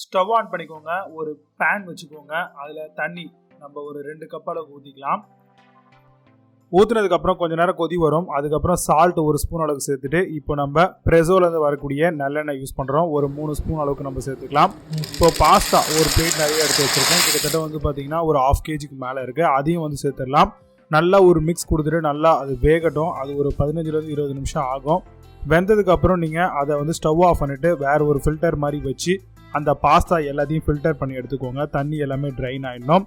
Stove on பண்ணிக்கோங்க. ஒரு pan வச்சுக்கோங்க. அதில் தண்ணி நம்ம ஒரு 2 கப் அளவுக்கு ஊற்றிக்கலாம். ஊற்றுனதுக்கப்புறம் கொஞ்சம் நேரம் கொதி வரும். அதுக்கப்புறம் சால்ட் 1 ஸ்பூன் அளவுக்கு சேர்த்துட்டு இப்போ நம்ம ப்ரெஸோலேருந்து வரக்கூடிய நல்லெண்ணெய் யூஸ் பண்ணுறோம். ஒரு 3 ஸ்பூன் அளவுக்கு நம்ம சேர்த்துக்கலாம். இப்போ பாஸ்தா ஒரு பிளேட் நிறைய எடுத்து வச்சுருக்கோம். கிட்டத்தட்ட வந்து பார்த்திங்கன்னா ஒரு 1/2 kgக்கு மேலே இருக்குது. அதையும் வந்து சேர்த்துடலாம். நல்லா ஒரு மிக்ஸ் கொடுத்துட்டு நல்லா அது வேகட்டும். அது ஒரு 15-20 நிமிஷம் ஆகும். வெந்ததுக்கப்புறம் நீங்கள் அதை வந்து ஸ்டவ் ஆஃப் பண்ணிவிட்டு வேறு ஒரு ஃபில்டர் மாதிரி வச்சு அந்த பாஸ்தா எல்லாத்தையும் ஃபில்டர் பண்ணி எடுத்துக்கோங்க. தண்ணி எல்லாமே ட்ரைன் ஆகிடணும்.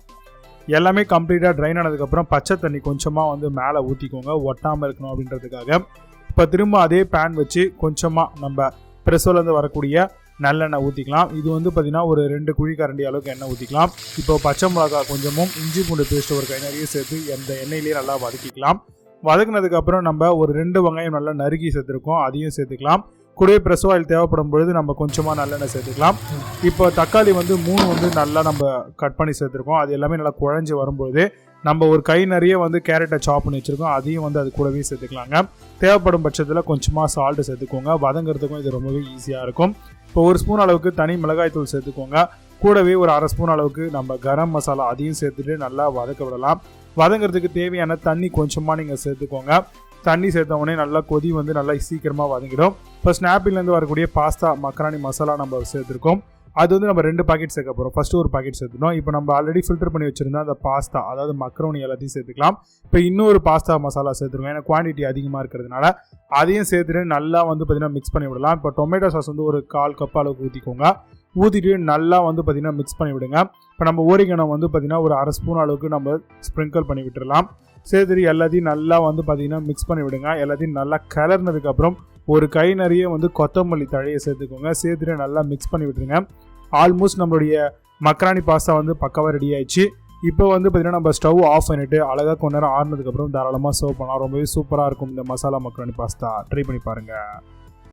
எல்லாமே கம்ப்ளீட்டாக ட்ரைன் ஆனதுக்கப்புறம் பச்சை தண்ணி கொஞ்சமாக வந்து மேலே ஊற்றிக்கோங்க, ஒட்டாமல் இருக்கணும் அப்படின்றதுக்காக. இப்போ திரும்ப அதே பேன் வச்சு கொஞ்சமாக நம்ம ப்ரெஸோலேருந்து வரக்கூடிய நல்லெண்ணெய் ஊற்றிக்கலாம். இது வந்து பார்த்திங்கன்னா ஒரு 2 குழிக்கரண்டி அளவுக்கு எண்ணெய் ஊற்றிக்கலாம். இப்போ பச்சை மிளகா கொஞ்சமும் இஞ்சி பூண்டு பேஸ்ட் ஒரு கை நிறைய சேர்த்து அந்த எண்ணெயிலேயே நல்லா வதக்கிக்கலாம். வதக்குனதுக்கப்புறம் நம்ம ஒரு 2 வெங்காயம் நல்லா நறுக்கி சேர்த்துருக்கோம், அதையும் சேர்த்துக்கலாம். கூடவே ப்ரெஸ் ஆயில் தேவைப்படும் பொழுது நம்ம கொஞ்சமாக நல்லெண்ணெய் சேர்த்துக்கலாம். இப்போ தக்காளி வந்து 3 வந்து நல்லா நம்ம கட் பண்ணி சேர்த்துருக்கோம். அது எல்லாமே நல்லா குழஞ்சி வரும்போது நம்ம ஒரு கை நிறைய வந்து கேரட்டை சாப் பண்ணி வச்சுருக்கோம், அதையும் வந்து அது கூடவே சேர்த்துக்கலாங்க. தேவைப்படும் பட்சத்தில் கொஞ்சமாக சால்ட்டு சேர்த்துக்கோங்க. வதங்கிறதுக்கும் இது ரொம்பவே ஈஸியாக இருக்கும். இப்போ 1 ஸ்பூன் அளவுக்கு தனி மிளகாய் தூள் சேர்த்துக்கோங்க. கூடவே ஒரு 1/2 ஸ்பூன் அளவுக்கு நம்ம கரம் மசாலா அதையும் சேர்த்துட்டு நல்லா வதக்க விடலாம். வதங்கிறதுக்கு தேவையான தண்ணி கொஞ்சமாக நீங்கள் சேர்த்துக்கோங்க. தண்ணி சேர்த்த உடனே நல்லா கொதி வந்து நல்லா சீக்கிரமாக வதங்கிடும். இப்போ ஸ்னாப்பிலேருந்து வரக்கூடிய பாஸ்தா மக்ரானி மசாலா நம்ம சேர்த்துருக்கோம். அது வந்து நம்ம 2 பாக்கெட் சேர்க்க போகிறோம். ஃபஸ்ட்டு ஒரு பாக்கெட் சேர்த்துட்டோம். இப்போ நம்ம ஆல்ரெடி ஃபில்டர் பண்ணி வச்சுருந்தா அந்த பாஸ்தா அதாவது மக்ரோனி எல்லாத்தையும் சேர்த்துக்கலாம். இப்போ இன்னொரு பாஸ்தா மசாலா சேர்த்துருக்கோம். ஏன்னா குவான்டிட்டி அதிகமாக இருக்கிறதுனால அதையும் சேர்த்துட்டு நல்லா வந்து பார்த்திங்கன்னா மிக்ஸ் பண்ணி விடலாம். இப்போ டொமேட்டோ சாஸ் வந்து ஒரு 1/4 கப் அளவுக்கு ஊற்றிக்கோங்க. ஊற்றிட்டு நல்லா வந்து பார்த்திங்கன்னா மிக்ஸ் பண்ணி விடுங்க. இப்போ நம்ம ஓரிகனோ வந்து பார்த்திங்கன்னா ஒரு 1/2 ஸ்பூன் அளவுக்கு நம்ம ஸ்ப்ரிங்கிள் பண்ணி விட்டுடலாம். சேர்த்துட்டு எல்லாத்தையும் நல்லா வந்து பார்த்திங்கன்னா மிக்ஸ் பண்ணி விடுங்க. எல்லாத்தையும் நல்லா கலர்னதுக்கப்புறம் ஒரு கை நிறைய வந்து கொத்தமல்லி தழையை சேர்த்துக்கோங்க. சேர்த்துட்டு நல்லா மிக்ஸ் பண்ணி விட்டுருங்க. ஆல்மோஸ்ட் நம்மளுடைய மக்ரானி பாஸ்தா வந்து பக்காவாக ரெடி ஆயிடுச்சு. இப்போ வந்து பார்த்திங்கன்னா நம்ம ஸ்டவ் ஆஃப் பண்ணிவிட்டு அழகாக கொஞ்ச நேரம் ஆறுனதுக்கப்புறம் தாராளமாக சர்வ் பண்ணலாம். ரொம்பவே சூப்பராக இருக்கும் இந்த மசாலா மக்ரானி பாஸ்தா. ட்ரை பண்ணி பாருங்கள்.